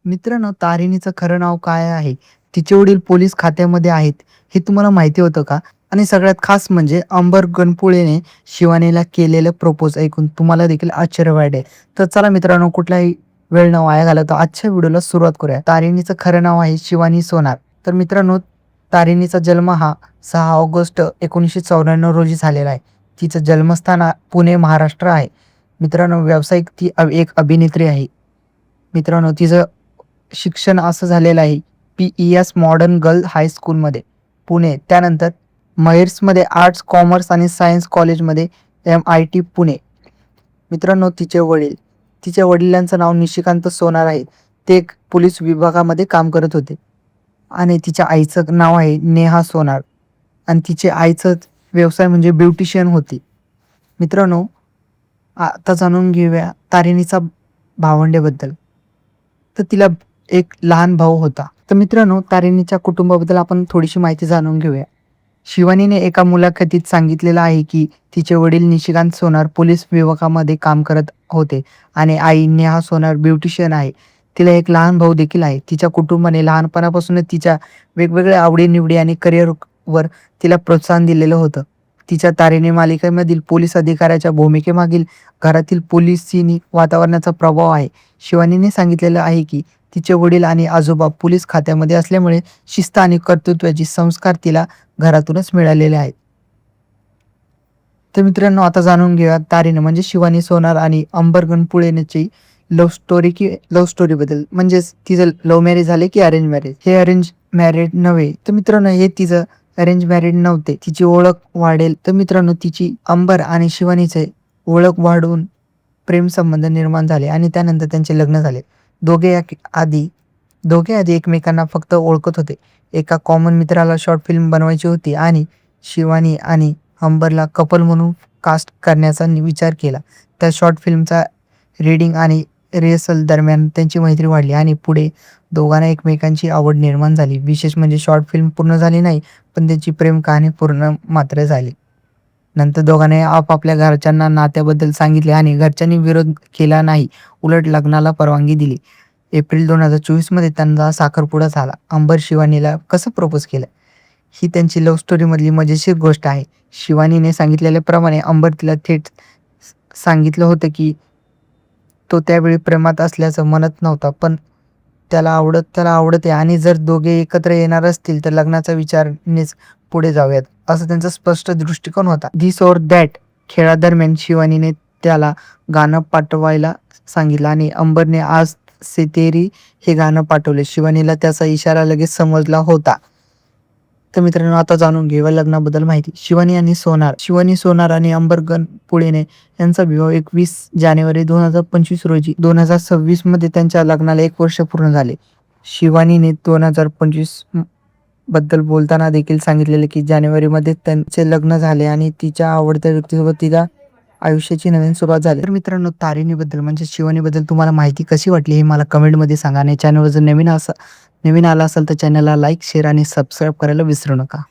मित्रांनो, तारिणीचं खरं नाव काय आहे? तिचे वडील पोलीस खात्यामध्ये आहेत, हे तुम्हाला माहिती होतं का? आणि सगळ्यात खास म्हणजे अंबर गणपुळेने शिवानीला केलेलं प्रपोज ऐकून तुम्हाला देखील आश्चर्य वाटेल. तर चला मित्रांनो, कुठलाही वेळ न वाया घालवता आजच्या व्हिडिओला सुरुवात करूया. तारिणीचं खरं नाव आहे शिवानी सोनार. तर मित्रांनो, तारिणीचा जन्म हा 6 ऑगस्ट 1994 रोजी झालेला आहे. तिचं जन्मस्थान पुणे, महाराष्ट्र आहे. मित्रांनो, व्यावसायिक ती एक अभिनेत्री आहे. मित्रांनो, तिचं शिक्षण असं झालेलं आहे, पी-ई-एस मॉडर्न गर्ल हायस्कूलमध्ये पुणे. त्यानंतर महेर्समध्ये आर्ट्स, कॉमर्स आणि सायन्स कॉलेजमध्ये MIT पुणे. मित्रांनो, तिच्या वडिलांचं नाव निशिकांत सोनार आहे. ते एक पोलीस विभागामध्ये काम करत होते आणि तिच्या आईचं नाव आहे नेहा सोनार आणि तिच्या आईचं व्यवसाय म्हणजे ब्युटिशियन होती. मित्रांनो, आता जाणून घेऊया तारिणीचा भावंडेबद्दल. तर तिला एक लहान भाऊ होता. तर मित्रांनो, तारिणीच्या कुटुंबाबद्दल आपण थोडीशी माहिती जाणून घेऊया. शिवानीने एका मुलाखतीत सांगितलेलं आहे, की तिचे वडील निशिकांत सोनार पोलीस विभागामध्ये काम करत होते आणि आई नेहा सोनार ब्युटिशियन आहे. तिला एक लहान भाऊ देखील आहे. तिच्या कुटुंबाने लहानपणापासूनच तिच्या वेगवेगळ्या आवडी-निवडी आणि करिअरवर तिला प्रोत्साहन दिलेलं होतं. तिच्या तारिणी मालिकेमधील पोलीस अधिकाऱ्याच्या भूमिकेमागील घरातील पोलिसी वातावरणाचा प्रभाव आहे. शिवानीने सांगितलेलं आहे, की तिचे वडील आणि आजोबा पोलीस खात्यामध्ये असल्यामुळे शिस्त आणि कर्तृत्वाचे संस्कार तिला घरातूनच मिळालेले आहेत. तर मित्रांनो, आता जाणून घेऊया तारीने म्हणजे शिवानी सोनार आणि अंबर गणपुळेची लव्ह स्टोरीबद्दल. म्हणजेच तिचं लव्ह मॅरेज झाले की अरेंज मॅरेज? हे अरेंज मॅरेज नव्हे. तर मित्रांनो, हे तिचं अरेंज मॅरेज नव्हते. तिची ओळख वाढेल तर मित्रांनो, तिची अंबर आणि शिवानीचे ओळख वाढून प्रेमसंबंध निर्माण झाले आणि त्यानंतर त्यांचे लग्न झाले. दोघे आधी दोघे आधी एकमेकांना फक्त ओळखत होते. एका कॉमन मित्राला शॉर्ट फिल्म बनवायची होती आणि शिवानी आणि अंबरला कपल म्हणून कास्ट करण्याचा विचार केला. त्या शॉर्ट फिल्मचा रीडिंग आणि रिहर्सल दरम्यान त्यांची मैत्री वाढली आणि पुढे दोघांना एकमेकांची आवड निर्माण झाली. विशेष म्हणजे शॉर्ट फिल्म पूर्ण झाली नाही, पण त्यांची प्रेम कहाणी पूर्ण मात्र झाली. नंतर दोघांनी आपापल्या घरच्यांना नात्याबद्दल सांगितले आणि घरच्यांनी विरोध केला नाही. उलट लग्नाला परवानगी दिली. एप्रिल 2024 मध्ये त्यांचा साखरपुडा झाला. अंबर शिवानीला कसं प्रपोज केलं, ही त्यांची लव्ह स्टोरीमधली मजेशीर गोष्ट आहे. शिवानीने सांगितलेल्याप्रमाणे अंबर तिला थेट सांगितलं होतं, की तो त्यावेळी प्रेमात असल्याचं म्हणत नव्हता, पण त्याला आवडते आणि जर दोघे एकत्र येणार असतील तर लग्नाचा विचारनेच पुढे जाऊयात, असं त्यांचा स्पष्ट दृष्टिकोन होता. धिस ओर दॅट खेळादरम्यान शिवानीने त्याला गाणं पाठवायला सांगितलं आणि अंबरने आज से तेरी हे गाणं पाठवले. शिवानीला त्याचा इशारा लगेच समजला होता. तर मित्रांनो, आता जाणून घेऊया लग्नाबद्दल माहिती. शिवानी सोनार आणि अंबर गणपुळेने यांचा विवाह 21 जानेवारी 2025 रोजी 2026 मध्ये त्यांच्या लग्नाला 1 वर्ष पूर्ण झाले. शिवानीने 2025 बद्दल बोलताना देखील सांगितलेले, की जानेवारीमध्ये त्यांचे लग्न झाले आणि तिच्या आवडत्या व्यक्तीसोबत तिच्या आयुष्याची नवीन सुरुवात झाली. तर मित्रांनो, तारिणीबद्दल म्हणजे शिवानीबद्दल तुम्हाला माहिती कशी वाटली हे मला कमेंटमध्ये सांगा आणि चॅनलवर जर नवीन आला असाल तर चॅनलला लाईक, शेअर आणि सबस्क्राईब करायला विसरू नका.